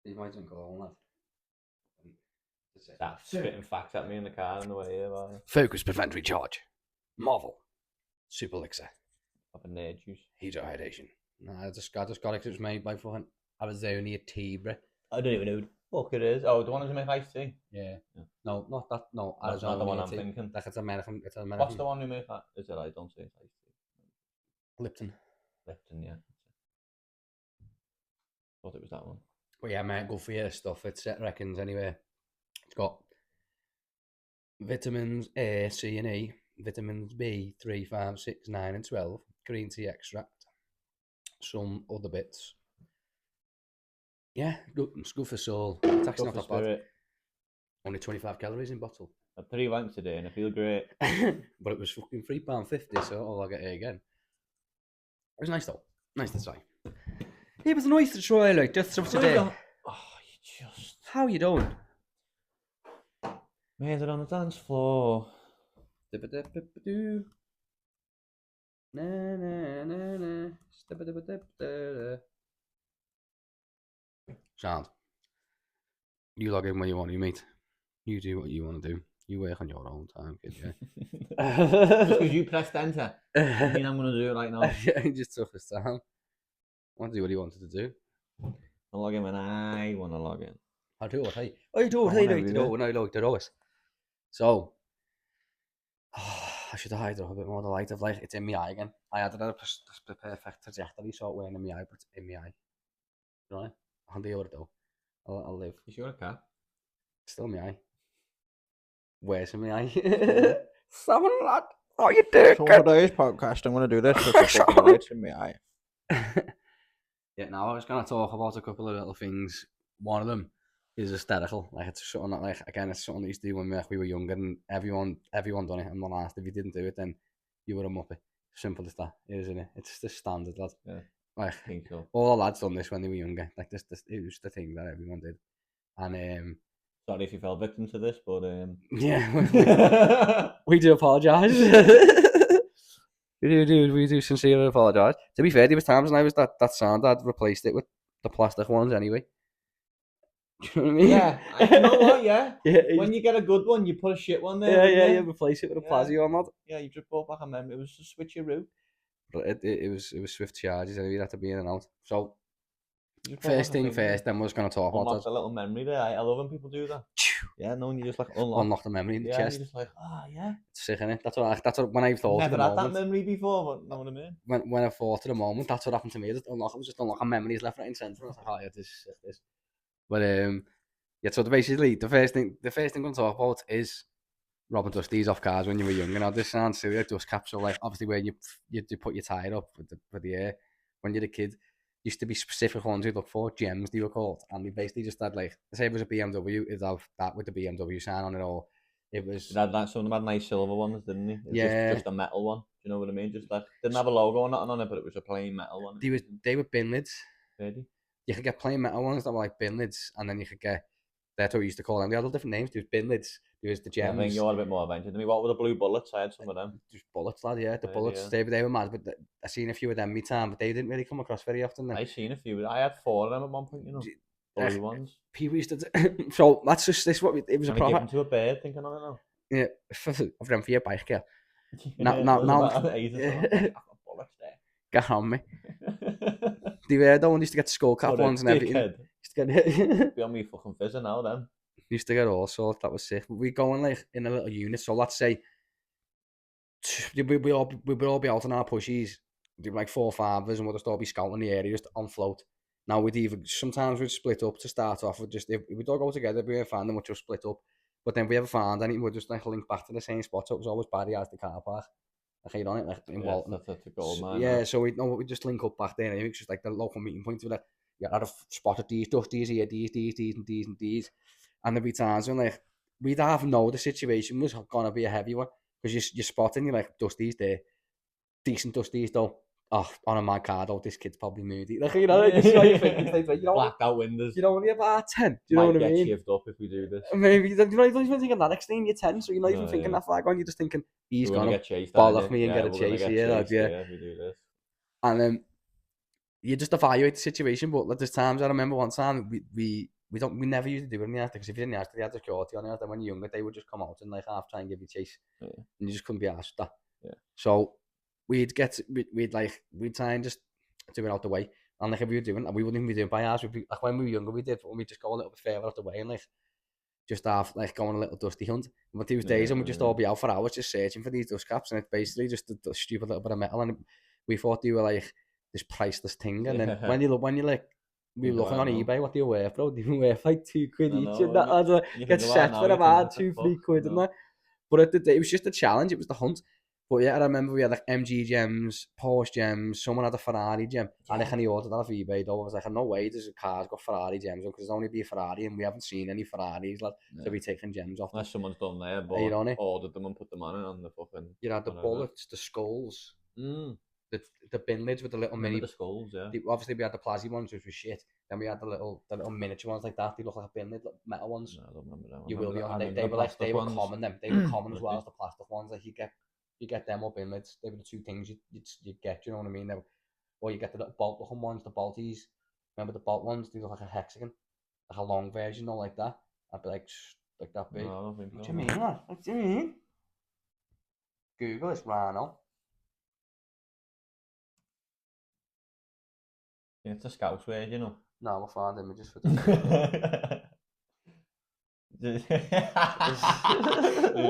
You might drink all that. That spitting facts at me in the car on the way here. Focus, prevent, recharge. Marvel. Super elixir. Of a nerd juice. Hydration. Nah, I just got it 'cause it was made by fucking Arizona tea, bro. I don't even know who the fuck it is. Oh, the one who's make iced tea? Yeah. No, not that. No, That's not the one I'm thinking. Like it's American. It's American. What's the one who make that? Is it? I don't say it's iced tea. Lipton. Lipton, yeah. Thought it was that one. But yeah, mate, go for your stuff. It's reckons anyway. It's got vitamins A, C, and E, vitamins B, 3, 5, 6, 9, and 12, green tea extract, some other bits. Yeah, it's good for soul. It's actually not that bad. Only 25 calories in bottle. I had 3 wanks today and I feel great. But it was fucking £3.50, so I'll get it again. It was nice though. Nice to try. It was nice to try like this stuff today. Oh, you just... How you doing? Made it on the dance floor. Na na na na. Sound. You log in when you want to, mate. You do what you want to do. You work on your own time, kid, yeah. Just because you pressed enter, I mean I'm going to do it right now. Yeah, he just took his time. I want to do what he wanted to do. I'll log in when I want to log in. I do what I do what I like to do when I like to do it. So, I should have hid a bit more the light of like, it's in my eye again. I had the perfect trajectory, so it went in my eye, but it's in my eye. You know, I'll do what I do. I'll live. You sure a cat? Still my eye. Where's in my eye? Someone lad. Oh, you dick. So today's podcast, I'm going to do this. It's in my eye. Yeah, now I was going to talk about a couple of little things. One of them is hysterical. Like, it's something that, like, again, it's something that used to do when we were younger, and everyone done it. I'm not asked if you didn't do it, then you were a muppet. Simple as that, isn't it? It's the standard, lad. Yeah, like, I think so. All the lads done this when they were younger. Like, this it was the thing that everyone did. And sorry if you fell victim to this, but yeah, we do apologise. we do sincerely apologise. To be fair, there was times when I was that sound, I'd replaced it with the plastic ones anyway. Do you know what I mean? Yeah, you know what? Yeah. When you get a good one, you put a shit one there. Yeah. Replace it with a plastic one, lad. Yeah, you just brought back a memory. It was a switcheroo. But it was swift charges anyway. You had to be in and out. So first thing first, then we're just going to talk about that. A little memory there. I love when people do that. Yeah, no, and you just like unlock the memory in the chest. You're just like, yeah. It's sick, innit? That's what when I thought. Never had that memory before, but know what I mean. When I thought to the moment, that's what happened to me. I was just unlocking memories left, right, and centre. I was like, oh yeah, this. But yeah. So basically, the first thing I'm going to talk about is robbing dusties off cars when you were young. You know, this sounds silly, like dust caps. So like, obviously, when you put your tire up for the air when you're a kid. Used to be specific ones you'd look for, gems they were called, and they basically just had like, say it was a BMW, it'd have that with the BMW sign on it, or it was... It had that, some of them had nice silver ones, didn't they? Yeah. Just a metal one, do you know what I mean? Just like, didn't have a logo or nothing on it, but it was a plain metal one. They were bin lids. Really? You could get plain metal ones that were like bin lids, and then you could get, that's what we used to call them, they had all different names. There was bin lids, there was the gems. I think you're a bit more adventurous than me. What were the blue bullets? I had some of them. Just bullets, lad, yeah. The bullets, they were mad, but I seen a few of them me time, but they didn't really come across very often. I seen a few. I had 4 of them at one point, you know. Blue ones. People used to... So that's just this. It was a proper... Give them to a bird, thinking on it now. Yeah, for them for your bike, yeah. Now, get on me. They were the one used to get skull cap ones and everything. Be on me fucking fizzing now then. Used to get all sorts. That was sick. But we going like in a little unit. So let's say we would all be out on our pushies. We'd like 4 or 5 of us, and we'd just all be scouting the area just on float. Now sometimes we'd split up to start off with. Just if we'd all go together, we would find them, we'd just split up. But then if we ever found anything, we'd just like link back to the same spot. So it was always Barry as the car park. Like, on it, like in Walton. That's a gold man. Yeah, so we just link up back there. It's just like the local meeting point. We're like, yeah, I'd have spotted these dusties here, these. And there'd be times when like we'd have know the situation was gonna be a heavy one because you're spotting, you're like, dusties there, decent dusties though. Oh, on a mad card, this kid's probably moody. Like, you know, this is what you're thinking. You know, blacked out windows. You know, only about 10. Do you know what I mean? Might get shivved up if we do this. Maybe you're not even thinking that extreme. You're 10, so you're not even thinking that far gone. You're just thinking he's gonna bollock me and get a chase here. Yeah, if we do this. And you just evaluate the situation. But there's times I remember one time we we never used to do it in the Asda, because if you didn't ask, they had security on it. Then when you're younger, they would just come out and like half try and give you chase, Yeah. and you just couldn't be asked that. Yeah. So we'd try and just do it out the way. And like if we were doing, we wouldn't even be doing by ours. We'd be, like when we were younger, we did, but we'd just go a little bit further out the way and like just have like go on a little dusty hunt. But these days, and we'd just all be out for hours just searching for these dust caps, and it's basically just a stupid little bit of metal. And we thought they were like this priceless thing. And then when you like, we were looking on eBay, what they were worth, bro. They were worth like £2 each, and that get set for about £2-3 and that. But at the day, it was just a challenge. It was the hunt. But yeah, I remember we had like MG gems, Porsche gems. Someone had a Ferrari gem, and I kind of ordered that off eBay. Though I was like, no way, there's a car's got Ferrari gems on, because there's only be a Ferrari, and we haven't seen any Ferraris. Like, so we taking gems off. Unless someone's done there, but ordered them and put them on the fucking. You know, the bullets, the skulls, the bin lids with the little mini. The skulls, yeah. Obviously, we had the plastic ones, which was shit. Then we had the little miniature ones like that. They look like a bin lid, metal ones. No, I don't remember them. You will be on. They were common. They were common as well as the plastic ones. Like you get them up inlets. They were the two things you get. You know what I mean? Or you get the little bolt looking ones, the bolties. Remember the bolt ones? They look like a hexagon, like a long version, not like that. I'd be like that big. No, I don't think so. What do you mean, lad? What do you mean? Google this right now. Yeah, it's a Scouse word, you know. No, we'll find images for yeah,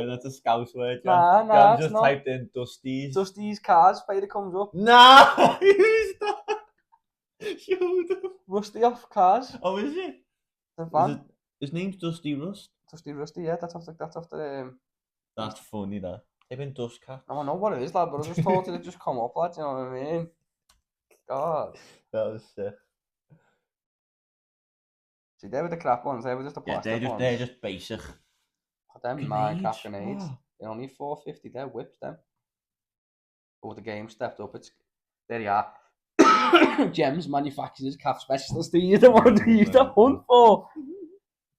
that's a Scouse word. Nah, just typed in Dusties. Dusties cars, spider comes up. Nah, Rusty off cars. Oh, is it? The van. His name's Dusty Rust. Dusty Rusty, yeah. That's after. That's funny, that. Type in Dust Cat. I don't know what it is, lad, but I just thought it'd just come up, lad. You know what I mean? God. That was sick. See, they were the crap ones. They were just the plastic ones. They're just basic. Them Minecraft grenades. They're only $4.50. They're whips, them. But the game stepped up. There you are. Gems manufacturers, calf specialists. These are the ones we used to hunt for.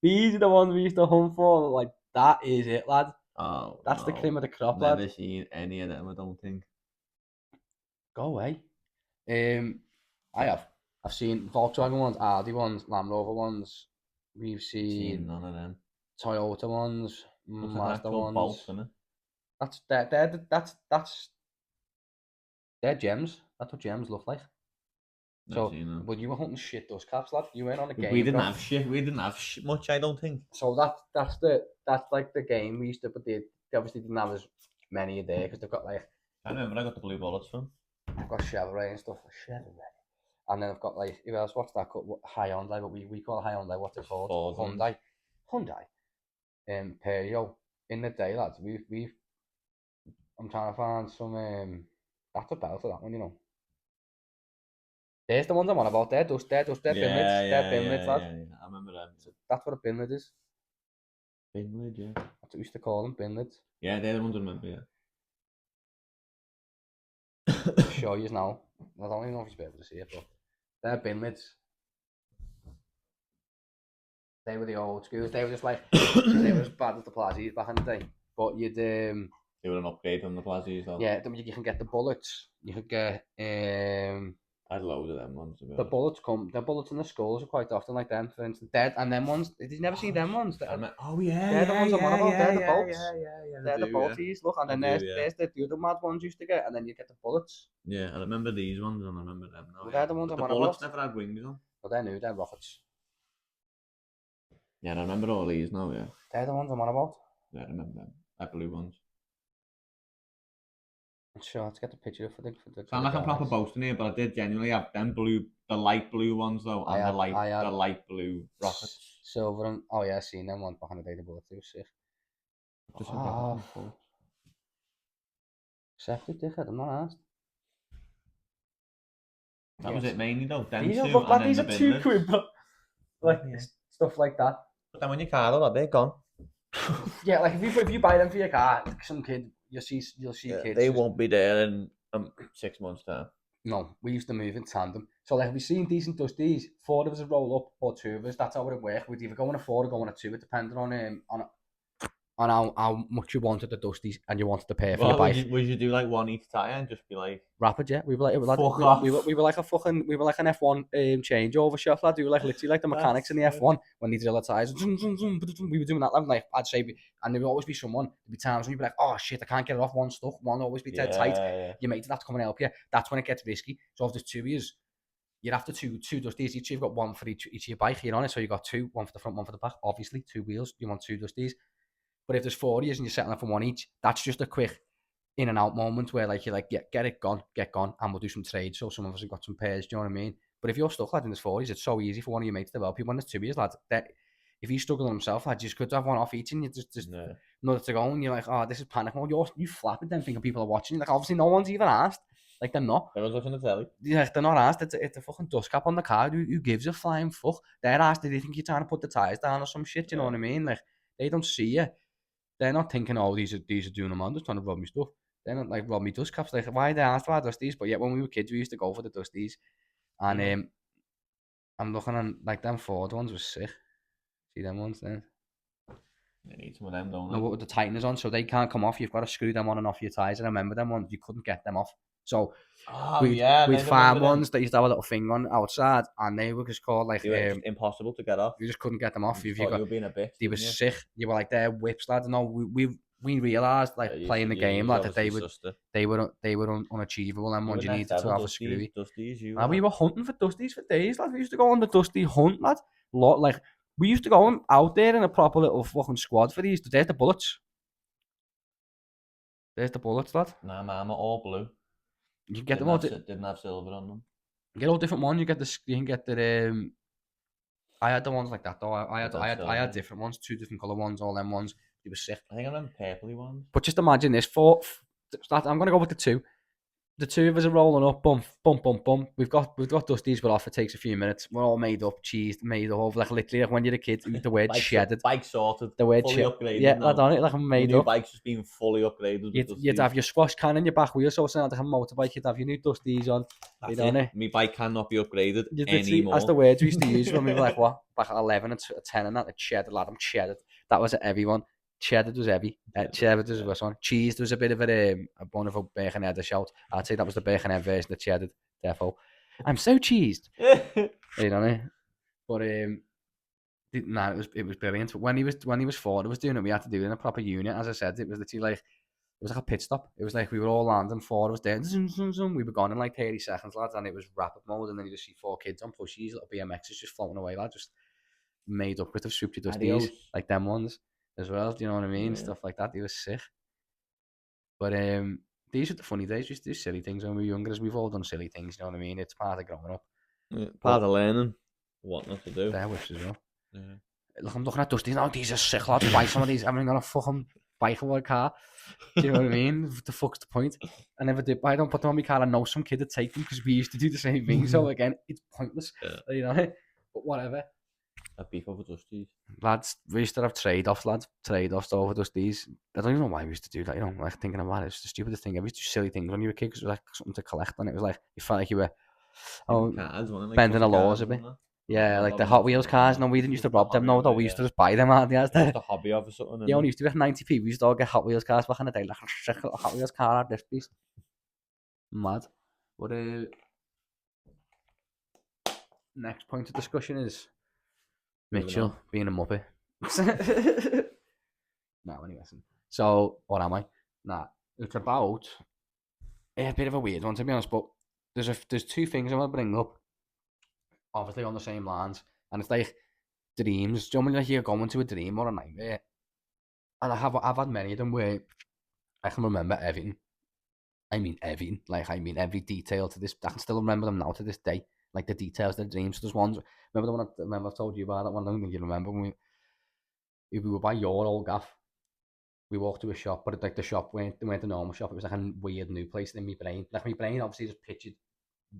These are the ones we used to hunt for. Like, that is it, lad. Oh, that's the cream of the crop, lad. Never seen any of them, I don't think. Go away. I have. I've seen Volkswagen ones, Audi ones, Land Rover ones. We've seen none of them. Toyota ones, Mazda ones. Bolt, isn't it? They're gems. That's what gems look like. So, but you were hunting shit dust caps, lad. You went on a game. We didn't have shit. We didn't have much, I don't think. So that's like the game we used to, but they obviously didn't have as many a day, because they've got like. I remember I got the blue bullets from. I've got Chevrolet and stuff. Chevrolet. And then I've got like, who else? What's that called? Hyundai, but we call Hyundai. What's it called? Hyundai. Perio. In the day, lads, I'm trying to find some. That's a bell for that one, you know. There's the ones I'm on about. They're bin lids. They're bin lids, lad. Yeah, I remember them. So that's what a bin lid is. Bin lid, yeah. That's what we used to call them, bin lids. Yeah, they're the ones I remember, yeah. I'll show you now. I don't even know if you'll be able to see it, but they're bin lids. They were the old schools. They were just like, they were as bad as the Plazzies back in the day. But you'd they were an upgrade from the Plazzies, though. Yeah, you can get the bullets. You could get I had loads of them ones. The bullets and the skulls are quite often like them, for instance. And them ones, did you never see them ones? Yeah, they're the ones I'm on about. They're the bolts. Yeah. They're the bolties. Look, and then there's the other mad ones you used to get, and then you get the bullets. Yeah, I remember these ones, and I remember them now. They're the ones I'm on about. The bullets never had wings on. But they're new, they're rockets. Yeah, I remember all these now, yeah. They're the ones I'm on about. Yeah, I remember them. They're blue ones. Sure, let's get the picture for the. Sound like I'm proper boasting here, but I did genuinely have them the light blue ones though, and the light blue rockets. Silver and I seen them ones back in the day. The bullets were sick. Accepted, dickhead. I'm not asked. That was it mainly though. These are £2, but like stuff like that. But then when your car though, they're gone. Yeah, like if you buy them for your car, some kid you'll see kids. They won't be there in 6 months' time. No, we used to move in tandem. So like if we seen decent dusties, 4 of us would roll up or 2 of us. That's how it would work. We'd either go on a 4 or go on a 2, it depended on on how much you wanted the dusties and you wanted to pay for your Well, bike. would you do like one each tire and just be like, Rapid, yeah. We were like, fuck off? we were like a fucking, we were like an F1 changeover shop, lad. We were like literally like the mechanics in the F1 when they drill the tires. We were doing that, like I'd say, and there would always be someone. There'd be times when you'd be like, oh shit, I can't get it off. One stuck, one always be dead tight. Yeah. Your mate would have to come and help you. That's when it gets risky. So if there's 2 years, you're after two dusties each. You've got one for each of your bike. You're on it, so you got 2, one for the front, one for the back. Obviously, 2 wheels. You want 2 dusties. But if there's 4 years and you're setting up for one each, that's just a quick in and out moment where like you're like, yeah, get gone, and we'll do some trades. So some of us have got some pairs, do you know what I mean? But if you're stuck, lad, in the 40s, it's so easy for one of your mates to help you. When there's 2 years, lad, that if he's struggling himself, lad, you just could have one off each and you just another to go and you're like, oh, this is panic mode. You flapping them thinking people are watching. Like obviously no one's even asked. Like they're not. Everyone's watching the telly. Yeah, they're not asked. It's a fucking dust cap on the car. Who gives a flying fuck? They're asked, do they think you're trying to put the tyres down or some shit? You know what I mean? Like they don't see you. They're not thinking, oh, these are doing them on, just trying to rob me stuff. They're not like rob me dust caps. Like why they asked for our dusties? But yeah, when we were kids, we used to go for the dusties. And I'm looking at like them Ford ones was sick. See them ones then? They need some of them, don't No, with the tighteners on, so they can't come off. You've got to screw them on and off your tyres. And I remember them ones, you couldn't get them off. So we'd find ones that used to have a little thing on outside, and they were just called like impossible to get off. You just couldn't get them off. You were being a bitch. They were sick. You were like they're whips, lad. No, we realised like playing the game, lad, that they were unachievable. And ones you needed to have a screwy. We were hunting for dusties for days, lad. We used to go on the dusty hunt, lad. Like we used to go out there in a proper little fucking squad for these. There's the bullets. There's the bullets, lad. Nah, man, all blue. You can get them all. Didn't have silver on them. You get all different ones. You can get the. I had the ones like that though. I had different ones, 2 different colour ones, all them ones. They were sick. I think I remember purpley ones. But just imagine this. I'm gonna go with the 2. The 2 of us are rolling up, bump. We've got dusties, but off. It takes a few minutes. We're all made up, cheesed, made up. Like literally, like when you're a kid, the word shedded. Bike sorted. The word fully upgraded. Yeah, I done it. Like I'm made up. Bike's just being fully upgraded. You'd have your squash can in your back wheel, so it's not like a motorbike. You'd have your new dusties on. That's it. My bike cannot be upgraded anymore. That's the words we used to use when we were like, what? Back at 11 and 10 and that. It's cheddar, lad. I'm cheddar. That was everyone. Cheddar was heavy. Cheddar was the worst one. Cheese, there was a bit of a one of a bacon head shout. I'd say that was the bacon head version of cheddar. Therefore, I'm so cheesed. You know, but it was brilliant. But when he was 4, I was doing it. We had to do it in a proper unit. As I said, it was literally like it was like a pit stop. It was like we were all landing, 4 of us there. Zoom, zoom, zoom. We were gone in like 30 seconds, lads, and it was rapid mode. And then you just see 4 kids on pushies, little BMXs just floating away, lad, just made up with the swoopy dusties, like them ones as well. Do you know what I mean? Yeah. Stuff like that. They were sick. But these are the funny days. We used to do silly things when we were younger. As we've all done silly things. You know what I mean? It's part of growing up. Yeah, part of learning what not to do. Their whips as well. Yeah. Look, I'm looking at dusties now. These are sick, lads. Buy some of these. I'm gonna fucking bike or a car. Do you know what I mean? The fuck's the point? I never did. I don't put them on my car. I know some kid would take them because we used to do the same thing. So again, it's pointless. Yeah. You know, but whatever. A beef over dusties. Lads, we used to have trade-offs, lads. Trade-offs over dusties. I don't even know why we used to do that. You know, like thinking about it, it's the stupidest thing. We used to do silly things when you were a kid because it was like something to collect, and it was like you felt like you were bending the laws a bit. Yeah, like the Hot Wheels cars. No, we didn't used to rob them. No, though we used to just buy them. Just a hobby of or something. You only used to get 90p. We used to all get Hot Wheels cars back in the day. Like a Hot Wheels car at this piece. Mad. But next point of discussion is Mitchell being a muppet. No, anyway. So what am I? Nah, it's about a bit of a weird one to be honest. But there's 2 things I want to bring up. Obviously on the same lines, and it's like dreams. Do you know when like you're going to a dream or a nightmare? And I've had many of them where I can remember everything. I mean everything. Like I mean every detail to this. I can still remember them now to this day. Like the details of the dreams. So there's ones. Remember the one I told you about that one? I don't think you remember when we were by your old gaff. We walked to a shop, but like the shop weren't a normal shop. It was like a weird new place in my brain. Like my brain obviously just pictured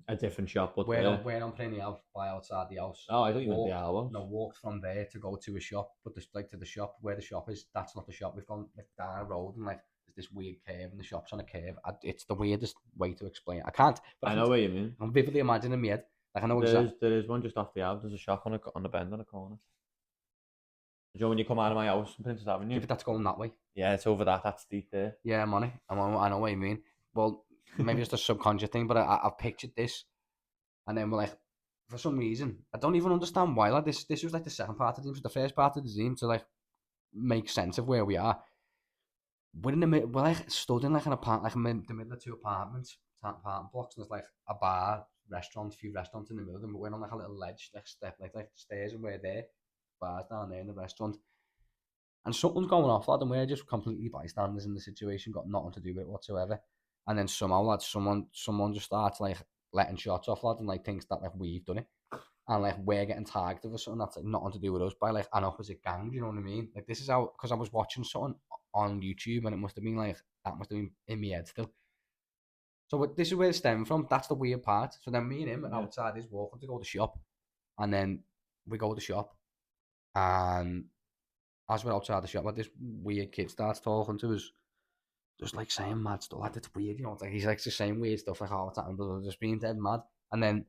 a different shop, but where I'm playing the house by outside the house. Oh, I thought you meant the hour. No, walked from there to go to a shop, but like to the shop where the shop is. That's not the shop. We've gone like down a road and like there's this weird curve, and the shop's on a curve. It's the weirdest way to explain it. I can't. But I know what you mean. I'm vividly imagining in my head. Like I know exactly. There is one just off the house. There's a shop on the bend on a corner. You know when you come out of my house in Princess Avenue? Yeah, but that's going that way. Yeah, it's over that street there. Yeah, money. I know what you mean. Well, maybe it's a subconscious thing, but I've pictured this, and then we're like, for some reason, I don't even understand why. Like this was like the second part of the dream. So the first part of the dream to like make sense of where we are. We're in the middle. We're like stood in like an apartment, like in the middle of two apartment blocks, and there's like a bar, restaurant, a few restaurants in the middle of them. But we're on like a little ledge, like like stairs, and we're there. Bars down there in the restaurant, and something's going off, lad, and we're just completely bystanders in the situation, got nothing to do with it whatsoever. And then somehow, lad, someone just starts like letting shots off, lad, and like thinks that like we've done it, and like we're getting tagged or something that's like nothing to do with us by like an opposite gang. Do you know what I mean? Like this is how, because I was watching something on YouTube, and it must have been like that must have been in my head still. So this is where it stemmed from. That's the weird part. So then me and him are outside his walking to go to the shop, and then we go to the shop, and as we're outside the shop, like this weird kid starts talking to us, just like saying mad stuff. Like it's weird, you know. It's like he's like just saying weird stuff like all the time, but just being dead mad. And then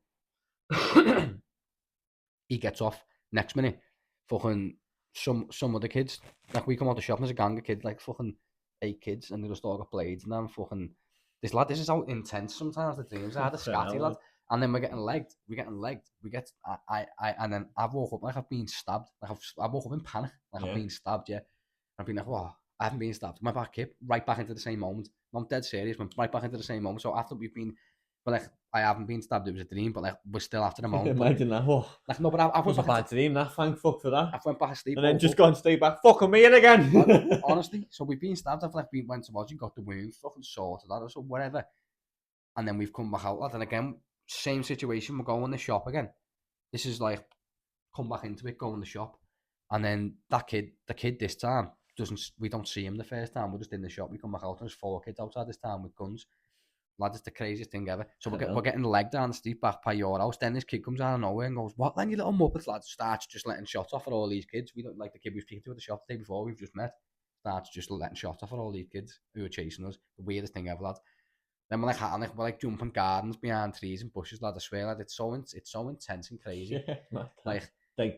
he gets off next minute. Fucking some other kids. Like we come out the shop and there's a gang of kids, like fucking 8 kids, and they just all got blades and I'm fucking this lad. This is how intense sometimes the dreams are. The scatty lad. And then we're getting legged. We get. And then I've woke up like I've been stabbed. Like I woke up in panic. Like I've been stabbed. Yeah. I've been like, wow. I haven't been stabbed. My back hip right back into the same moment. I'm dead serious. Went right back into the same moment. So after we've been, but like I haven't been stabbed. It was a dream. But like we're still after the moment. Imagine that. Oh, like no, but I was went a back. bad dream. That thank fuck for that. I went back asleep. And then just gone straight back. Fuck, I'm here again. Honestly, so we've been stabbed. I've like went to Lodge, got the wound, fucking sorted that or so whatever. And then we've come back out, lad. And again, same situation. We're going in the shop again. This is like come back into it, go in the shop, and then the kid this time doesn't. We don't see him the first time. We're just in the shop. We come back out, and there's 4 kids outside this time with guns. Lad, it's the craziest thing ever. So we're getting the leg down the street back by your house. Then this kid comes out of nowhere and goes, "What, then, you little muppets, lad?" Starts just letting shots off at all these kids. We don't like the kid we were speaking to at the shop the day before. We've just met. Starts just letting shots off at all these kids who were chasing us. The weirdest thing ever, lad. Then we're like jumping gardens behind trees and bushes, lad. I swear, lad, it's so intense and crazy. Yeah, like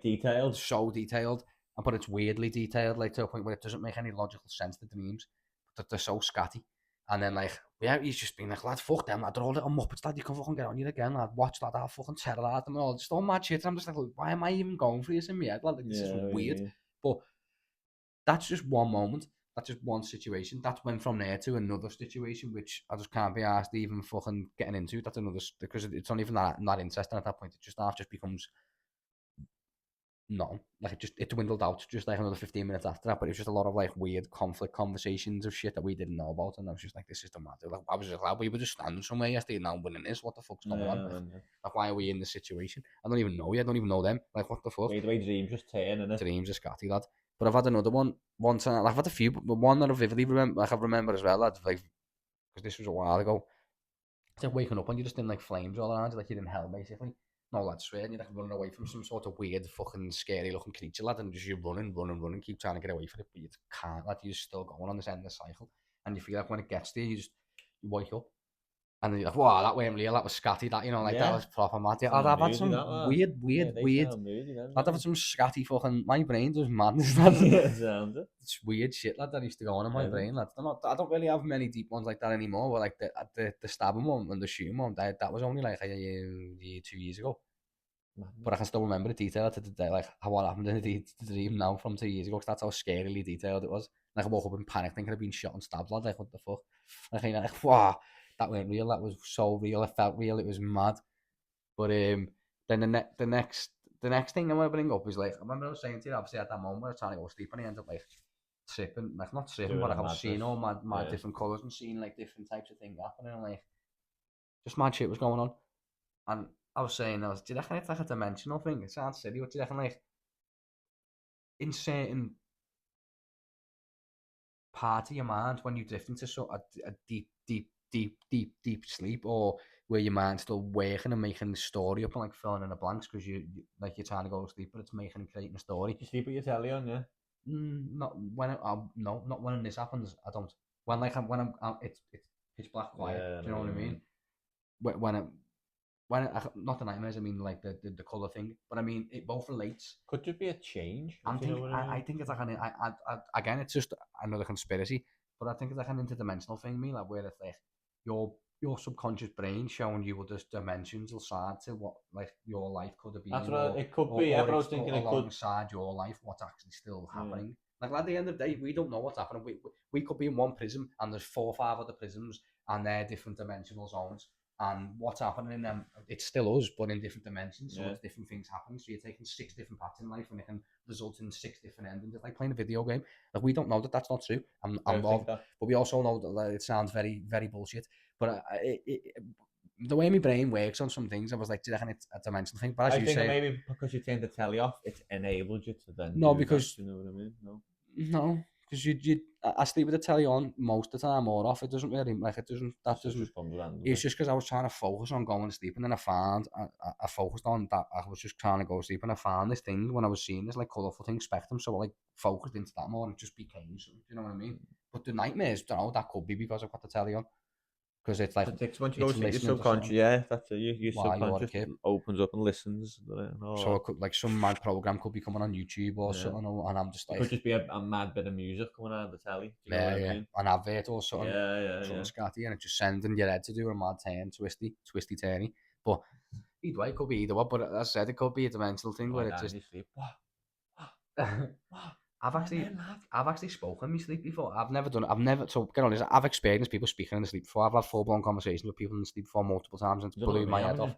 detailed. So detailed, but it's weirdly detailed, like to a point where it doesn't make any logical sense, the dreams. But they're so scatty. And then like, yeah, he's just been like, lad, fuck them, lad, they're all little muppets, lad, you can fucking get on you again, lad, watch, lad, I'll fucking terrorise them all, just all mad shit. And I'm just like, why am I even going for this in my head, lad? Like, this is weird. Yeah. But that's just one moment. That's just one situation. That's went from there to another situation, which I just can't be asked even fucking getting into. That's another, because it's not even that interesting at that point. It just becomes no, like it dwindled out just like another 15 minutes after that. But it was just a lot of like weird conflict conversations of shit that we didn't know about, and I was just like, this is the matter. Like I was just like, we were just standing somewhere yesterday, now winning this. What the fuck's going on? Like why are we in this situation? I don't even know you. I don't even know them. Like what the fuck? The way dreams just turn, innit? Dreams are scatty, lad. But I've had another one time. I've had a few, but one that I vividly remember. Like I remember as well, lad. Like because this was a while ago. It's like waking up and you're just in like flames all around you, like you're in hell basically. No, lad, swear, and you're like running away from some sort of weird, fucking scary looking creature, lad, and just you're running, keep trying to get away from it, but you can't, lad. You're still going on this endless cycle, and you feel like when it gets there, you wake up, and then you're like, wow, that weren't real, that was scatty, that, you know, like that was proper mad. I've had some weird. I've had some scatty fucking. My brain does madness, lad. It's weird shit, lad, that used to go on in my brain, lad. I don't really have many deep ones like that anymore. But like the stabbing one and the shooting one, that was only like a year, 2 years ago. But I can still remember the detail to the day, like what happened in the dream now from 2 years ago. Cause that's how scarily detailed it was. Like I woke up in panic, thinking I'd been shot and stabbed, lad. Like what the fuck? Like wow, that weren't real. That was so real. It felt real. It was mad. But then the next thing I'm gonna bring up is like, I remember I was saying to you, obviously at that moment when I was trying to go to sleep and I ended up like tripping, like not tripping, but like I was seeing all my different colours and seeing like different types of things happening, and like just mad shit was going on. And I was saying, do you reckon it's like a dimensional thing? It sounds silly, but do you reckon like in certain part of your mind when you drift into a deep sleep, or where your mind's still working and making the story up and like filling in the blanks because you're trying to go to sleep, but it's making and creating a story. You sleep with your telly on, yeah? Not when no, not when this happens. I don't. When like when I'm it's pitch black quiet. Do you know what I mean? When not the nightmares, I mean like the colour thing, but I mean it both relates. Could just be a change. I'm If you know thinking, what I mean. I think it's like again, it's just another conspiracy, but I think it's like an interdimensional thing, me, like where it's like your subconscious brain showing you other dimensions side to what like your life could have been, That's what it could be. Yeah, but I was thinking it could. alongside your life, what's actually still happening. Like at the end of the day, we don't know what's happening. We could be in one prism, and there's 4 or 5 other prisms, and they're different dimensional zones. And what's happening in them, it's still us, but in different dimensions. So it's different things happening. So you're taking 6 different paths in life, and it can result in 6 different endings. It's like playing a video game. Like we don't know that that's not true. But we also know that like, it sounds very, very bullshit. But the way my brain works on some things, I was like, do you reckon it's a dimensional thing? But as you say, maybe because you turned the telly off, it's enabled you to then. No, because you know what I mean. No, because I sleep with the telly on most of the time or off. It doesn't really like it doesn't. That doesn't. It's just because I was trying to focus on going to sleep, and then I focused on that. I was just trying to go to sleep, and I found this thing when I was seeing this like colourful thing spectrum. So I like focused into that more, and it just became something. Do you know what I mean? But the nightmares, that could be because I've got the telly on. Because it's like once you go to your subconscious, that's it. Your subconscious opens up and listens. So it could, like some mad program could be coming on YouTube or something, and I'm just like, it could just be a mad bit of music coming out of the telly. Do you know what I mean? An advert or something. Something scatty, and it just sending your head to do a mad turn, twisty turny. But either way, it could be either way. But as I said, it could be a dimensional thing where it's just. I've actually spoken in my sleep before. So get on this. I've experienced people speaking in the sleep before. I've had full-blown conversations with people in the sleep before multiple times, and it's blew my head off.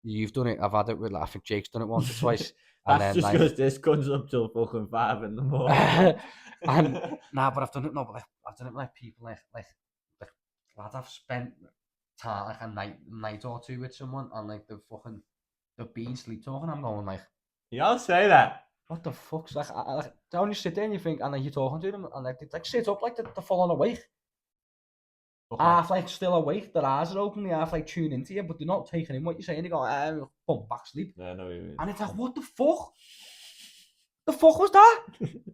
You've done it. I've had it with. I think Jake's done it once or twice. That's just because this comes up till fucking 5 in the morning. But I've done it. No, but I've done it with like people like lads. I've spent time like a night or two with someone, and like they've been sleep talking. I'm going like, y'all say that. What the fuck's like? Don't you sit there and you think, and like you're talking to them, and like they like sit up like they're falling awake. Okay. Half like still awake, their eyes are open, they half like tune into you, but they're not taking in what you're saying. They go, bump back sleep. Yeah, I know what you mean. And it's like, what the fuck? The fuck was that?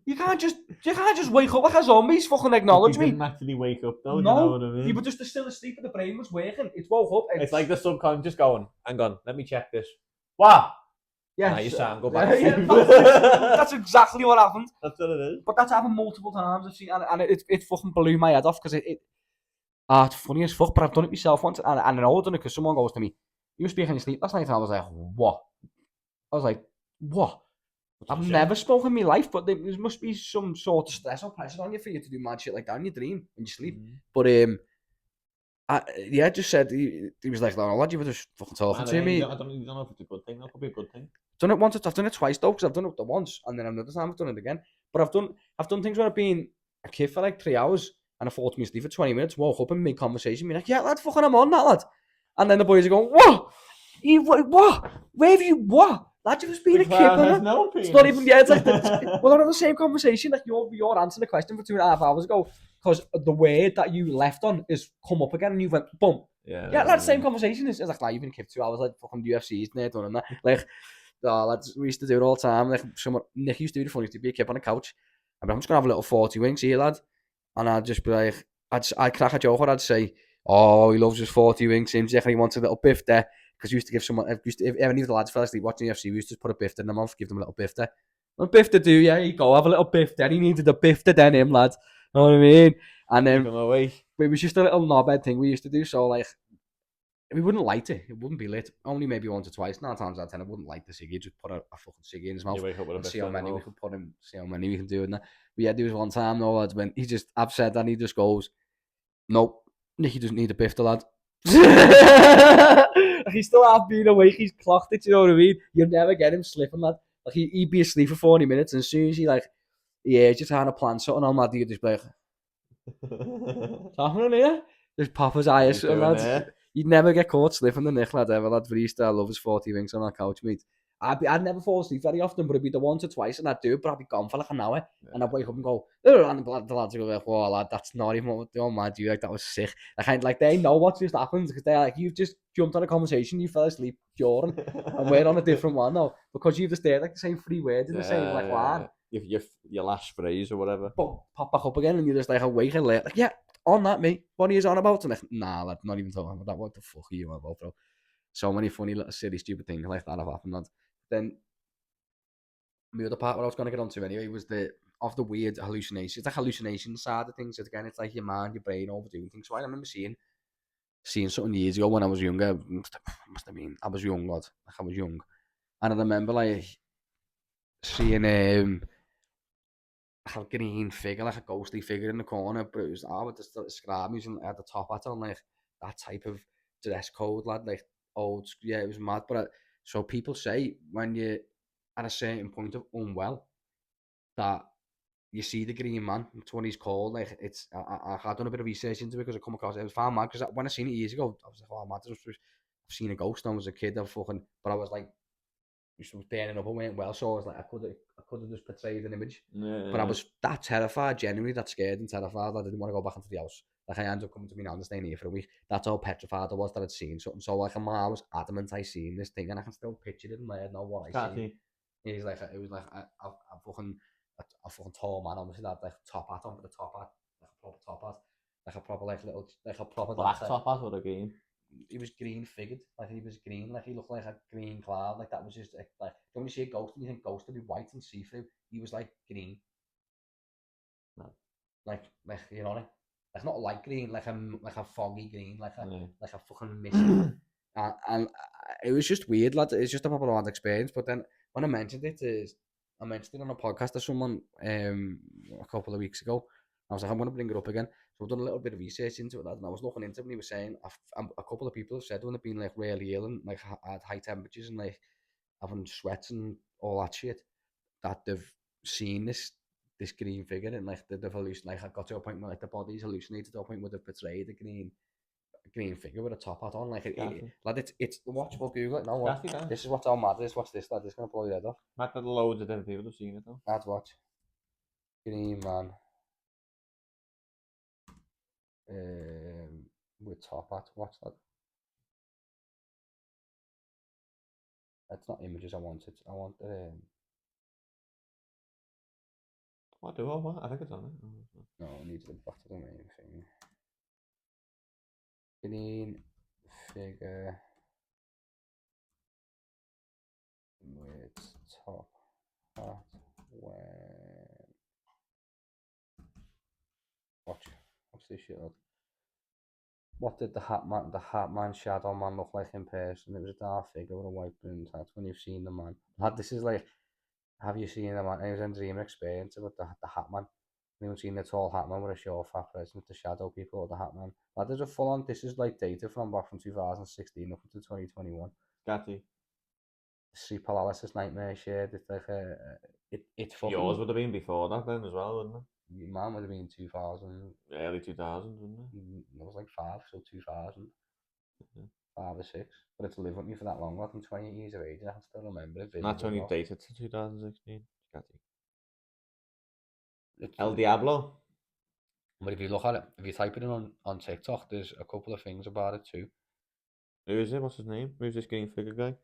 You can't just wake up like a zombie. Fucking acknowledge me. You didn't actually wake up though. No, you know what I mean? You were just still asleep, and the brain was working. It's woke up. It's like the subconscious going, hang on, let me check this. Wow. Yeah, you sound go back. That's exactly what happened. That's what it is. But that's happened multiple times. I've seen, and it fucking blew my head off because it's funny as fuck. But I've done it myself once, and I know I've done it because someone goes to me, "You were speaking in your sleep last night," and I was like, "What?" I was like, "What?" I've never spoken in my life, but there must be some sort of stress or pressure on you for you to do mad shit like that in your dream when you sleep. But I just said he was like, "No, lad, you were just fucking talking to me." I don't know if it's a good thing. That could be a good thing. Done it once. I've done it twice though, because I've done it once, and then another time I've done it again. But I've done things where I've been a kid for like 3 hours, and I thought to me sleep for 20 minutes, woke up and made conversation, be like, "Yeah, lad, fucking I'm on that, lad." And then the boys are going, "What? What? Where have you what? Lad, you've just been a kid." No it's not even it's like we're not on the same conversation. Like you're answering the question for 2.5 hours ago, because the word that you left on is come up again, and you went boom. Yeah, that's the same conversation. It's like, you've been a kid for 2 hours, like fucking UFC's and they're done and that. Like, lads, we used to do it all the time. Like, Nick used to do the funniest to be a kid on a couch. I'm just gonna have a little 40 winks here, lad. And I'd just be like, I'd crack a joke, or I'd say, "Oh, he loves his 40 winks. Seems like he wants a little biff there." Because you used to give someone, if any of the lads fell asleep watching the UFC, we used to put a biff in their mouth, give them a little biff there. A biff to do, yeah, you go, have a little biff there. He needed a biff to then him, lad. You know what I mean? And then it was just a little knobhead thing we used to do. So like, we wouldn't light it. It wouldn't be lit. Only maybe once or twice. 9 times out of 10, I wouldn't light the ciggy. Just put a fucking ciggy in his mouth. And see how many we could put in. See how many we can do in that. But yeah, there was one time though, lads, when I've said that, and he just goes, "Nope, Nicky doesn't need a biff, the lad." He's still half being awake. He's clocked it. You know what I mean? You'll never get him slipping, lad. Like he'd be asleep for 40 minutes, and as soon as he just trying to plan something on, lad, he'd just be like, "What's happening here?" Just pop his eyes, lads. You'd never get caught slipping the Nick, lad, ever, lad. But he used to love his 40 winks on that couch, mate. I'd never fall asleep very often, but it'd be the once or twice, and I'd do it, but I'd be gone for like an hour, and I'd wake up and go, and the lads would go like, "Whoa, lad, that's not even what they're mad you, like, that was sick." Like they know what just happened, because they're like, "You've just jumped on a conversation, you fell asleep during, and we're on a different one now, because you've just stayed like the same 3 words in the same like line." Your last phrase or whatever. But pop back up again, and you're just like awake and late, like, "Yeah, on that, mate. What are you on about?" And like, "Nah, lad, not even talking about that. What the fuck are you on about, bro?" So many funny little silly stupid things like that have happened. And then the other part what I was going to get onto anyway was the weird hallucinations, the hallucination side of things. Again, it's like your mind, your brain overdoing things. So I remember seeing something years ago when I was younger. Must have been I was young, lad. Like I was young, and I remember like seeing like a green figure, like a ghostly figure in the corner. But it was I would just describe me and had the top hat on, like that type of dress code, lad. Like yeah, it was mad. But so people say when you're at a certain point of unwell that you see the green man. It's what he's called. Like it's I done a bit of research into it because I come across it. It was fine mad because when I seen it years ago, I was like, oh mad, I've seen a ghost when I was a kid. But I was like, just was burning up and went well. So I was like, I could have just portrayed an image. But I was that terrified, genuinely that scared and terrified. I didn't want to go back into the house. Like I ended up coming to me now and staying here for a week. That's how petrified I was that I'd seen something. So like I was adamant I seen this thing, and I can still picture it in my head now what I seen. He's like, it was like a fucking tall man, obviously that like top hat on with a top hat, like a proper top hat, like a proper like little like a proper black top hat or a green. He was green figured, like he was green, like he looked like a green cloud, like that was just like when you see a ghost and you think ghost would be white and see through, he was like green, no. like you know, like not light green, like a foggy green, like a fucking misty, and it was just weird, lad. It's just a proper odd experience. But then when I mentioned it, I mentioned it on a podcast to someone a couple of weeks ago. I was like, I'm going to bring it up again. So I've done a little bit of research into it, and I was looking into it, and he was saying a couple of people have said when they've been like really ill and like had high temperatures and like having sweats and all that shit, that they've seen this green figure and like they've hallucinated. Like I got to a point where like the body's hallucinated to a point where they've portrayed a green figure with a top hat on. Like lad, it's watchable. Google it now. This is what's all mad is. Watch this, lad. It's gonna blow your head off. Mad that loads of different people have seen it though. Lad, watch. Green man. With top hat. Watch that. It's not images I wanted. I want What do I want? I think it's on it. No, I need to go back to the main thing. Green figure with top hat when watch this shit, lad. What did the Hat Man Shadow Man look like in person? It was a dark figure with a white brimmed hat. When you've seen the man, lad, this is like, have you seen the man? It was a dream experience about the Hat Man. Anyone seen the tall Hat Man with a short fat present, the shadow people, or the Hat Man? Lad, there's a full on. This is like data from back from 2016 up to 2021. Scatty. Sleep paralysis nightmare shit. It's like it's fucking. Yours would have been before that then as well, wouldn't it? Mine would have been 2000. Early 2000s, wouldn't it? I was like 5, so 2000. 5 or 6. But it's lived with me for that long. I'm 28 years of age and I can still remember it. That's only dated to 2016. Scatty. It's, El Diablo. But if you look at it, if you type it in on TikTok, there's a couple of things about it too. Who is it? What's his name? Who's this green figure guy?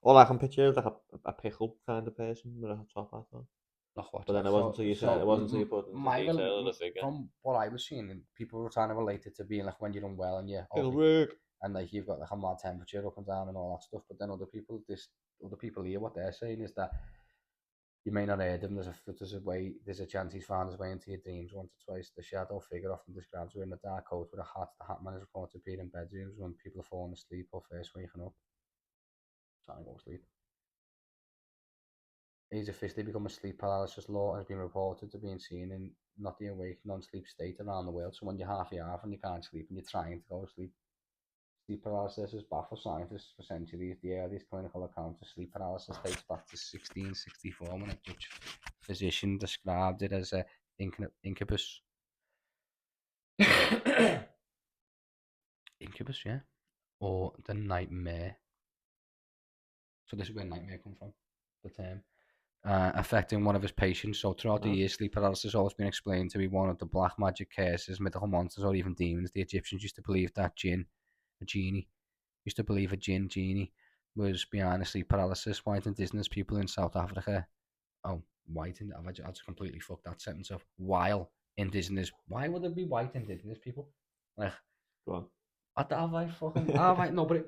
All I can picture is like a pickle kind of person with a top hat on. But then it wasn't until you said it wasn't until you put in the detail of the figure. From what I was seeing, people were trying to relate it to being like when you're unwell and it'll work. And like you've got like a mad temperature up and down and all that stuff. But then other people here, what they're saying is that you may not hear them. There's a chance he's found his way into your dreams once or twice. The shadow figure often describes wearing a dark coat with a hat. The hat man is reported to appear in bedrooms when people are falling asleep or first waking up. Trying to go to sleep. He's officially become a sleep paralysis law and has been reported to being seen in not the awake non-sleep state around the world. So when you're half and you can't sleep and you're trying to go to sleep, sleep paralysis has baffled scientists for centuries. The earliest clinical account of sleep paralysis dates back to 1664 when a Dutch physician described it as a incubus. Incubus, yeah, or the nightmare. So this is where nightmare comes from, the term. Affecting one of his patients. So throughout the years, sleep paralysis has always been explained to be one of the black magic curses, mythical monsters, or even demons. The Egyptians used to believe that a genie, was behind the sleep paralysis. White indigenous people in South Africa. I've just completely fucked that sentence up. While indigenous, why would there be white indigenous people? Like, go on. Have I fucking? Have I? No, but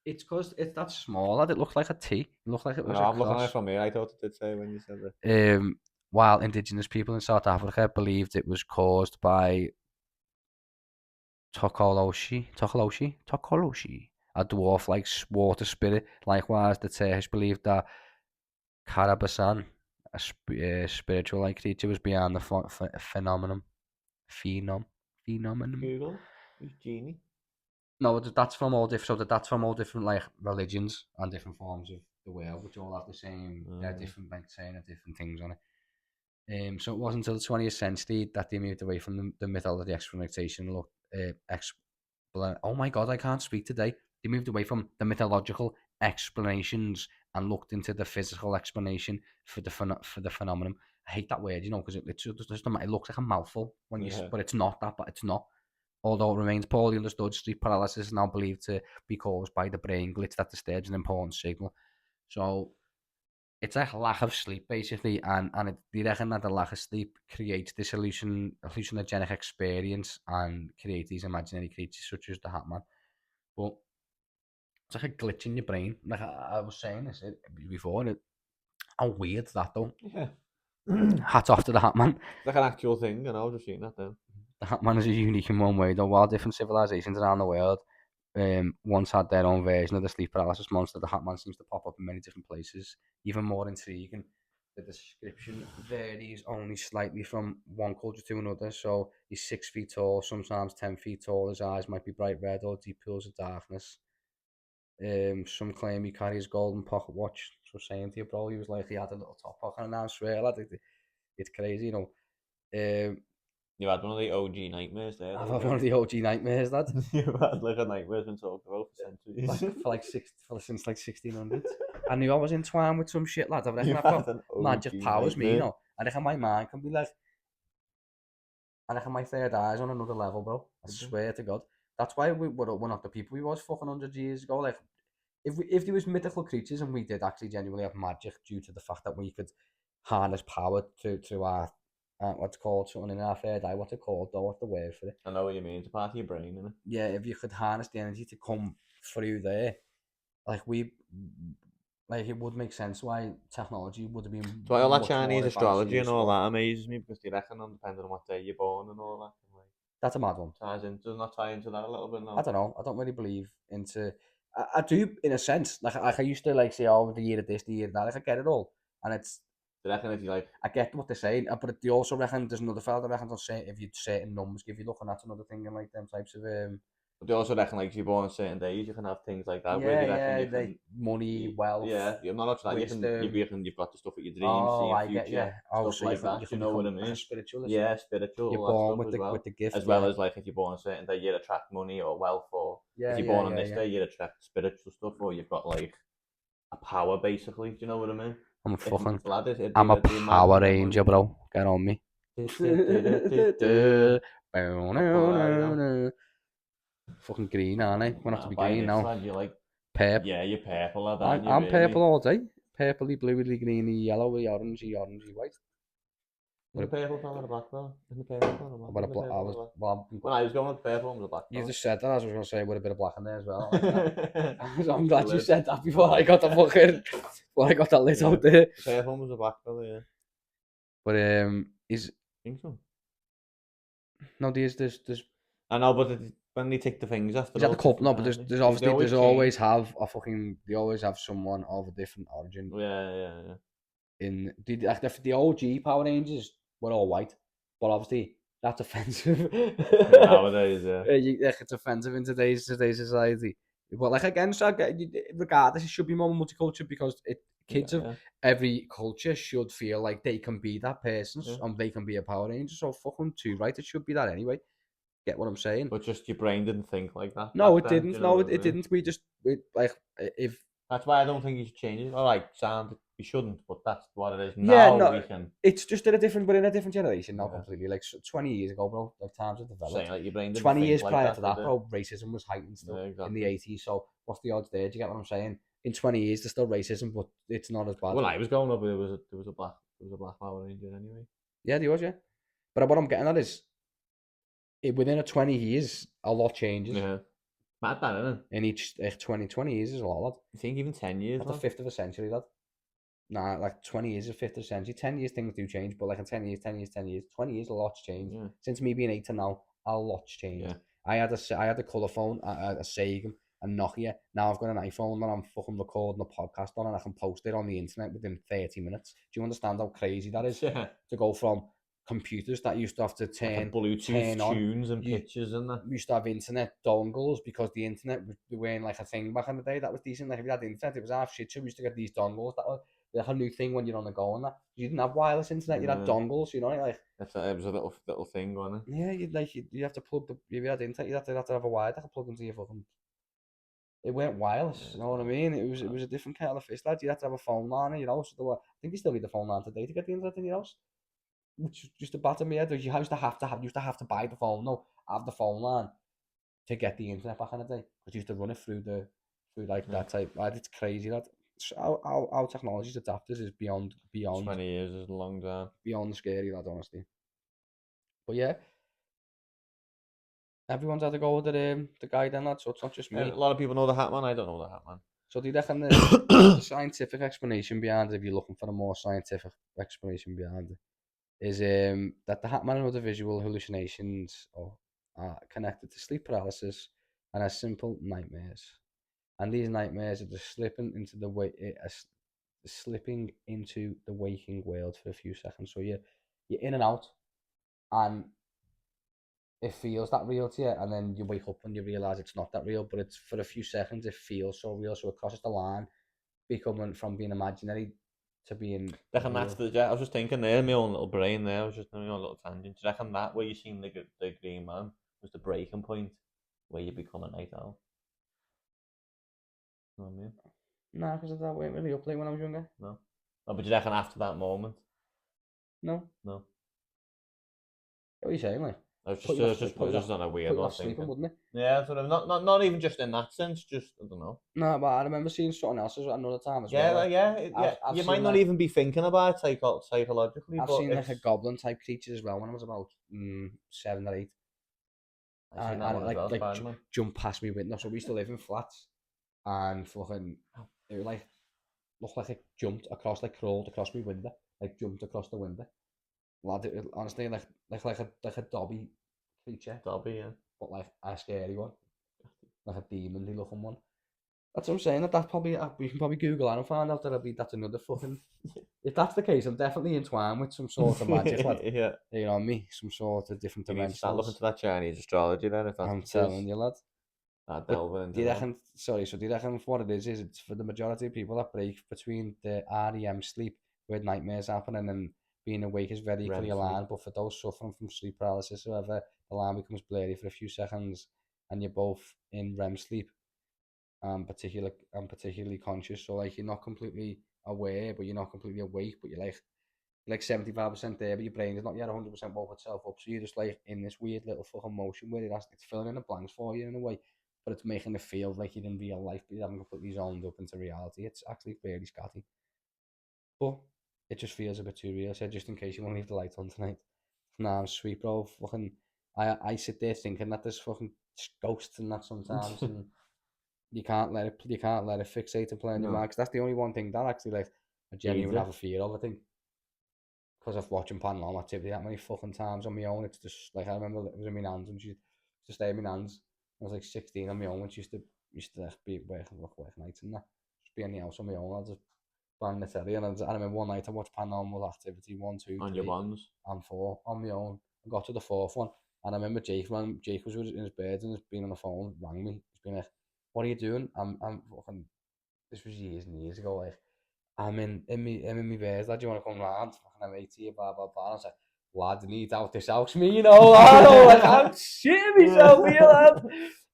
It's because it's that small that it looks like a T. It looked like it was a I'm looking at it cross. from here. I thought it did say when you said it. While indigenous people in South Africa believed it was caused by Tokoloshi, a dwarf-like water spirit. Likewise, the Turkish believed that Karabasan, a spiritual-like creature, was behind the phenomenon. Phenomenon. Google. Who's Genie? No, that's from all different. So that's from all different like religions and different forms of the world, which all have the same. They're different, like saying different things on it. So it wasn't until the 20th century that they moved away from the mythology explanation. Oh my god, I can't speak today. They moved away from the mythological explanations and looked into the physical explanation for the phenomenon. I hate that word, because it looks like a mouthful when but it's not that. But it's not. Although it remains poorly understood, sleep paralysis is now believed to be caused by the brain glitch that disturbs an important signal. So it's like a lack of sleep, basically, and they reckon that the lack of sleep creates this hallucinogenic experience and creates these imaginary creatures such as the Hatman. But it's like a glitch in your brain. Like I was saying this before, how weird that though. Yeah. Hats off to the Hatman. It's like an actual thing, and I was just seeing that then. The Hatman is unique in one way, though. While different civilizations around the world once had their own version of the sleep paralysis monster, the Hatman seems to pop up in many different places. Even more intriguing, the description varies only slightly from one culture to another. So he's 6 feet tall, sometimes 10 feet tall. His eyes might be bright red or deep pools of darkness. Some claim he carries golden pocket watch. So saying to you, bro, he was like he had a little top pocket, and I swear, lad, it's crazy, You had one of the OG nightmares there. I've had one of the OG nightmares, lad. You had like a nightmare's been talked about for centuries. Since like 1600s. I knew I was entwined with some shit, lad. I reckon I've got magic powers, me, I reckon my mind can be like, I reckon my third eye's on another level, bro. I swear to God. That's why we're not the people we was fucking 100 years ago. Like, if there was mythical creatures and we did actually genuinely have magic due to the fact that we could harness power to our what's called something in our third eye. What's it called though? What's the word for it? I know what you mean. It's a part of your brain, isn't it? Yeah, if you could harness the energy to come through there, like it would make sense why technology would have been. So why all that Chinese astrology and all that amazes me, because they reckon on depending on what day you're born and all that. Like, that's a mad one. Does not tie into that a little bit now? I don't know. I don't really believe into. I do in a sense. Like I used to say, oh, the year of this, the year of that. Like I get it all, and it's. They reckon if you like. I get what they're saying, but they also reckon there's another fella that reckons on say if you certain numbers, if you're looking at another thing and like them types of But they also reckon like if you're born on certain days, you can have things like that. Yeah, where they reckon they money, wealth. Yeah, you're not that. You've got the stuff that you dream, oh, see I future, get yeah. Oh, stuff so like that. You know what I mean? Spiritual. Yeah, spiritual. You're born with the gift, as well as like if you're born on a certain day, you'd attract money or wealth, or if you're born on this day, you'd attract spiritual stuff, or you've got like a power basically. Do you know what I mean? I'm a Power Ranger, bro. Get on me. Fucking green, aren't I? Gonna have to be green now. You're like purple. Yeah, you're purple. I'm purple all day. Purpley, bluey, greeny, yellowy, orangey, white. The purple fella or the black fella? The purple fella? When I was going with purple, I was a black fella. You just said that, I was going to say with a bit of black in there as well. Like I'm glad you said that before I got the lit out there. The purple was a black fella, yeah. But I think so. No, there's. I know, but when they take the things after. Is that the couple? No, but there's obviously they always have someone of a different origin. Yeah. In the OG Power Rangers were all white, but obviously that's offensive nowadays. Yeah, it's offensive in today's society. But like again, so regardless, it should be more multicultural because kids of every culture should feel like they can be that person and they can be a Power Ranger. So fucking too right, it should be that anyway. Get what I'm saying? But just your brain didn't think like that. No, it didn't. No, it didn't. We if. That's why I don't think you should change it. All right, sound. You shouldn't, but that's what it is now. Yeah, no, it's just in a different generation now completely. Like 20 years ago, bro, like times have developed. Saying, like, your brain 20 years prior to that, bro, racism was heightened still in the 80s. So what's the odds there? Do you get what I'm saying? In 20 years, there's still racism, but it's not as bad. When I was growing up, there was a black Power Ranger anyway. Yeah, there was, yeah. But what I'm getting at is, within a 20 years, a lot changes. Yeah. mad that, isn't it? In each 20 years is a lot, lad. You think even 10 years, That's a fifth of a century, lad. Nah, like 20 years is a fifth of a century. 10 years things do change, but like in 10 years, 20 years, a lot's changed. Yeah. Since me being 8 to now, a lot's changed. Yeah. I had a colour phone, a Sega, a Nokia. Now I've got an iPhone that I'm fucking recording a podcast on, and I can post it on the internet within 30 minutes. Do you understand how crazy that is? Yeah. To go from computers that used to have to Like Bluetooth turn tunes on, and pictures and that. we used to have internet dongles because the internet weren't like a thing back in the day that was decent. Like if you had internet, it was half shit. So we used to get these dongles that were like a new thing when you're on the go and that. You didn't have wireless internet, you'd have dongles, you know, like it was a little thing, wasn't it? yeah, you have to plug the if you had internet, you'd have to have a wire that could plug into your fucking. It weren't wireless, you know what I mean? It was a different kind of fish, lad. You had to have a phone line in your house. I think you still need the phone line today to get the internet in your house. Which just a batter me head. You used to have to buy the phone, no, have the phone line to get the internet back in the day. Because you used to run it through that type. It's crazy that how technology's adapted is beyond 20 years is a long time. Beyond scary, lad, honestly. But yeah, everyone's had to go with the guy then, lad, so it's not just me. A lot of people know the Hat Man. I don't know the Hat Man. So do you reckon the scientific explanation behind it, if you're looking for a more scientific explanation behind it, is that the Hat Man and other visual hallucinations are connected to sleep paralysis and as simple nightmares. And these nightmares are just slipping into the waking world for a few seconds. So you're in and out, and it feels that real to you, and then you wake up and you realise it's not that real, but it's for a few seconds it feels so real, so it crosses the line, becoming from being imaginary to being reckon that's I was just thinking there, my own little brain there, I was just doing my own little tangent. Do you reckon that where you seen the Green Man was the breaking point where you become a night owl? You know what I mean? Nah, because that weren't really up late when I was younger. No. Oh, but do you reckon after that moment? No. What are you saying, like? I was just on a weird one thinking. Wouldn't it? Yeah, sort of. Not even just in that sense. Just I don't know. No, but I remember seeing something else another time as well. Yeah. You might not even be thinking about it psychologically. I've seen like a goblin type creature as well when I was about 7 or 8. And it jumped past me window. So we used to live in flats, and fucking it was like looked like it jumped across, like crawled across my window, like jumped across the window. Lad, it was honestly like a Dobby creature. Dobby, yeah. But like a scary one, like a demon looking one. That's what I'm saying. That's probably we can probably Google that and find out that's another fucking. If that's the case, I'm definitely entwined with some sort of magic, lad. Yeah. You know me, some sort of different dimensions. Start looking to that Chinese astrology then. If that's I'm telling you, lad. Do you reckon? Sorry, so do you reckon what it is it's for the majority of people that break between the REM sleep where nightmares happening and being awake is very clearly aligned, but for those suffering from sleep paralysis, however, the line becomes blurry for a few seconds, and you're both in REM sleep, particularly conscious. So like you're not completely aware, but you're not completely awake, but you're like 75% there, but your brain is not yet 100% woke itself up. So you're just like in this weird little fucking motion where it's filling in the blanks for you in a way, but it's making it feel like you're in real life, but you haven't completely zoned up into reality. It's actually fairly scatty. But it just feels a bit too real. So just in case you want to leave the light on tonight. Nah, I'm sweet, bro. Fucking, I sit there thinking that there's fucking ghosts and that sometimes, and you can't let it fixate and play on your mind. Cause that's the only one thing that actually like I genuinely have a fear of. I think because of watching Paranormal Activity that many fucking times on my own. It's just like I remember it was in my nan's and she used to stay in my nan's. I was like 16 on my own when she used to like, be working nights and that. Just be in the house on my own. I just bang the telly and I remember one night I watched Paranormal Activity 1, 2, 3 on your ones and 4 on my own. I got to the 4th one and I remember Jake was in his bed and he's been on the phone, rang me. He's been like, "What are you doing?" I'm fucking. This was years and years ago. Like I'm in my bed. Lad, do you want to come round? Fucking I'm 80, blah blah blah. I was like, "Lad, I need out this house, me, you know." Lad. I was like, I'm shitting myself here, lad.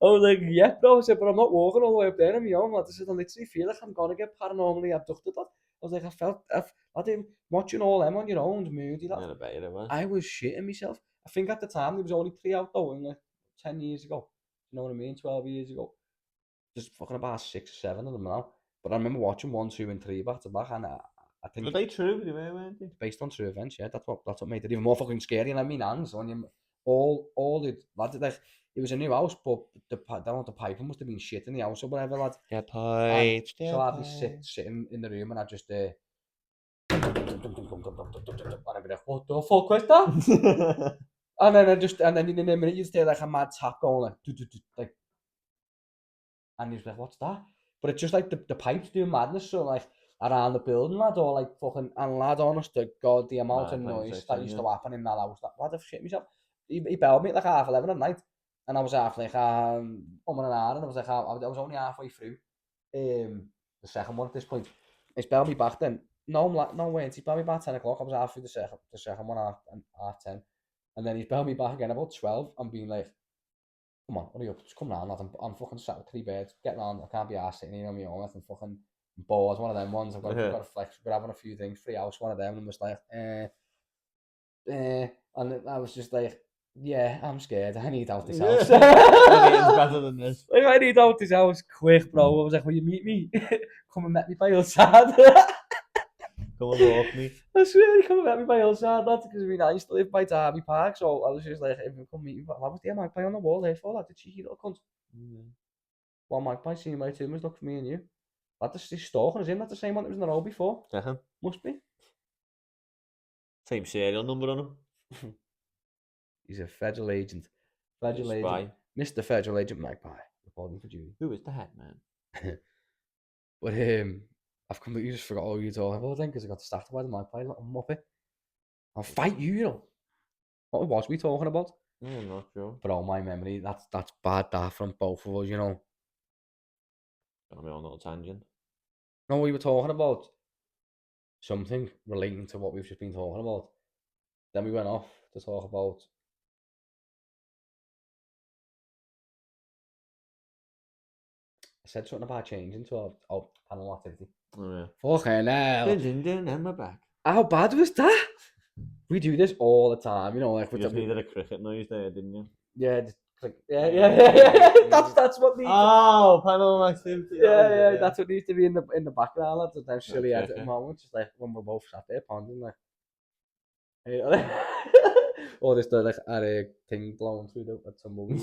I was like, "Yeah, bro." I said, "But I'm not walking all the way up there on my own." Lad. I said, "I literally feel like I'm gonna get paranormally abducted." Lad. I was like, I didn't watching all them on your own, moody. Lad. I was shitting myself. I think at the time there was only 3 out though, like 10 years ago. You know what I mean? 12 years ago. Just fucking about 6 or 7 of them now. But I remember watching 1, 2, and 3 back to back, and I think were they true? They were, weren't they? Based on true events, yeah. That's what made it even more fucking scary. And I mean, hands on you, all the lads like it was a new house, but the piping must have been shit in the house or whatever, lad. Get pipes, so I'd be sitting in the room and I'd just and I'd be like, what the fuck was that? and then in a minute you'd hear like a mad tap going like, and you'd be like, what's that? But it's just like the pipes doing madness, so like around the building, lad, or like fucking, and lad, honest to God, the amount of noise that used to happen in that house, lad, I've shit myself. He belled me at like 11:30 at night, and I was half like, and I was like, I was only halfway through the second one at this point. He's belled me back then. No way, he belled me back 10 o'clock, I was half through the second one, half 10. And then he's belled me back again about 12 and being like, come on, hurry up, just come round, lad. I'm fucking sat with 3 birds, get round, I can't be arsed sitting here on my own, I'm fucking bored, one of them ones, I've got to flex, we're having a few drinks, free house, one of them, and was like, and I was just like, yeah, I'm scared, I need out this house. It's better than this. Like, I need out this house quick, bro. I was like, will you meet me? Come and meet me by outside. Come and walk me. I swear, come and meet me by outside, lad, because I used to live by Derby Park, so I was just like, if you come meet me, I was there, magpie on the wall there for, lad, the cheeky little cunt. One magpie seen my two must look for me and you. Lad, he's stalking us in, that's the same one that was in the road before. Must be. Same serial number on him. He's a federal agent. Federal agent. Mr. Federal Agent Magpie, reporting for duty. Who is the head man? But I've completely just forgot all you talking about then because I got distracted by the Magpie, little muppet. I'll fight you know. What was we talking about? I'm not sure. But all my memory, that's bad that from both of us, you know. Got me on a little tangent. No, we were talking about something relating to what we've just been talking about. Then we went off to talk about I said something about changing to our panel activity. Oh yeah. Fucking hell. And my back. How bad was that? We do this all the time, you know, like you just needed a cricket noise there, didn't you? Yeah, just click. Yeah. That's what needs. Oh, panel activity. Yeah. That's what needs to be in the background. That's that silly editing moment, just like when we're both sat there pondering, like, or just like a thing blowing through the tumbleweed.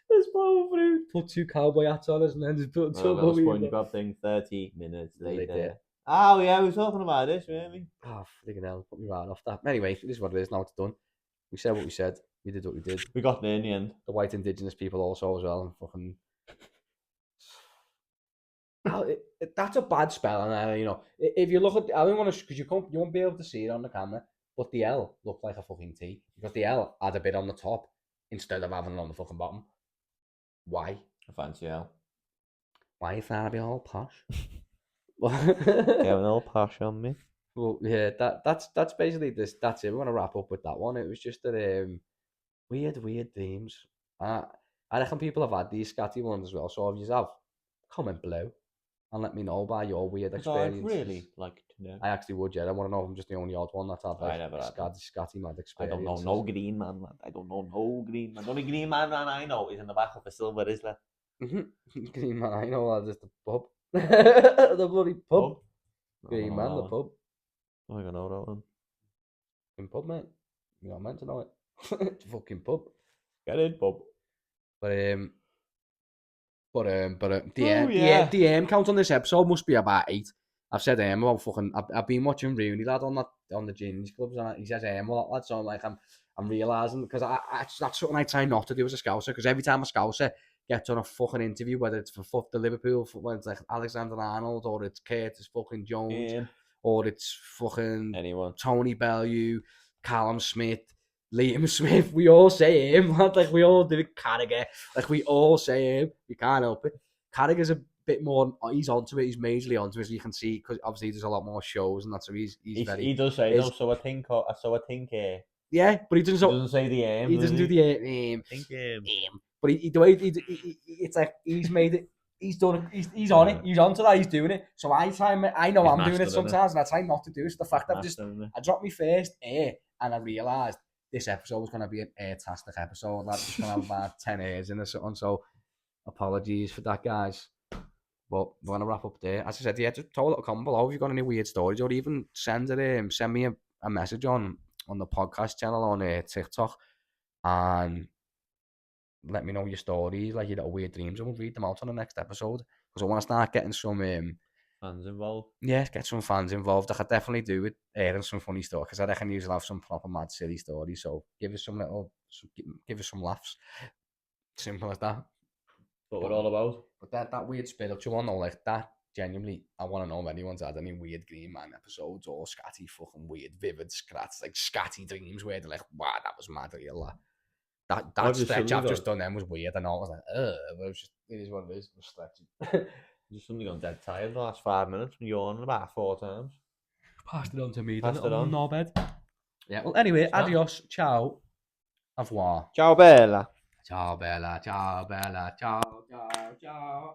It's blowing through. Put 2 cowboy hats on us and then just put tumbleweed. SpongeBob thing. 30 minutes later. Oh yeah, we were talking about this, weren't we? Oh, freaking hell, put me right off that. Anyway, this is what it is, now it's done. We said what we said, we did what we did. We got there in the end. The white indigenous people also as well, and fucking... that's a bad spell, and you know, if you look at... I don't want to... Because you won't be able to see it on the camera, but the L looked like a fucking T, because the L had a bit on the top, instead of having it on the fucking bottom. Why? A fancy L. Why are you trying to be all posh? Getting all posh on me. Well, yeah, that's basically this. That's it. We're gonna wrap up with that one. It was just that weird dreams. I reckon people have had these scatty ones as well. So if you have, comment below and let me know about your weird experiences. I'd really like to know. I actually would. Yeah, I want to know if I'm just the only odd one that's had like scatty mad experiences. I don't know no green man. I don't know no green man. The only green man I know is in the back of a silver Isla. Green man I know is the pub. The bloody pub. Green man, the pub. I don't know that one. Fucking pub, mate. You're not meant to know it. It's a fucking pub. Get in, pub. But the aim count on this episode must be about 8. I've said about fucking. I've been watching Rooney lad on the Genius Clubs, and he says a lot, lad. So I'm like, I'm realising because that's something I try not to do as a Scouser, because every time a Scouser gets on a fucking interview, whether it's for the Liverpool, when it's like Alexander Arnold, or it's Curtis fucking Jones, or it's fucking anyone, Tony Bellew, Callum Smith, Liam Smith, we all say him, like we all do it. Carragher, like we all say him, we can't help it. Carragher's a bit more, he's onto it, he's majorly onto it, as you can see, because obviously there's a lot more shows and that, so he's very... He does say, no, so I think... Yeah, but he doesn't say the aim. He doesn't do the aim. But the way it's like he's made it. He's done it. He's on it. He's onto that. He's doing it. So I know I'm doing it sometimes, and I try not to do it. So the fact that I dropped me first and I realised this episode was going to be an air-tastic episode. Like, it's going to have about 10 airs in or something. So apologies for that, guys. But we're going to wrap up there. As I said, yeah, just throw a little comment below if you've got any weird stories, or even send me a message on the podcast channel on TikTok, and let me know your stories, like your little weird dreams, and we'll read them out on the next episode. Because I want to start getting some fans involved. Yeah, get some fans involved. I could definitely do with airing some funny stuff because I reckon you'll have some proper mad silly stories. So give us give us some laughs. Simple as that. What we're all about. But that weird spiritual one, though, like that, genuinely, I want to know if anyone's had any weird Green Man episodes or scatty fucking weird, vivid scats, like scatty dreams where they're like, wow, that was mad real. That stretch I've just done then was weird, and I was like, but it is what it is. It was stretching. Just suddenly gone dead tired the last 5 minutes and yawning about 4 times. Passed it on to me. Passed it on. Knobhead. Yeah. Well, anyway, adios, ciao, au revoir. Ciao, Bella. Ciao, Bella. Ciao, Bella. Ciao, ciao, ciao.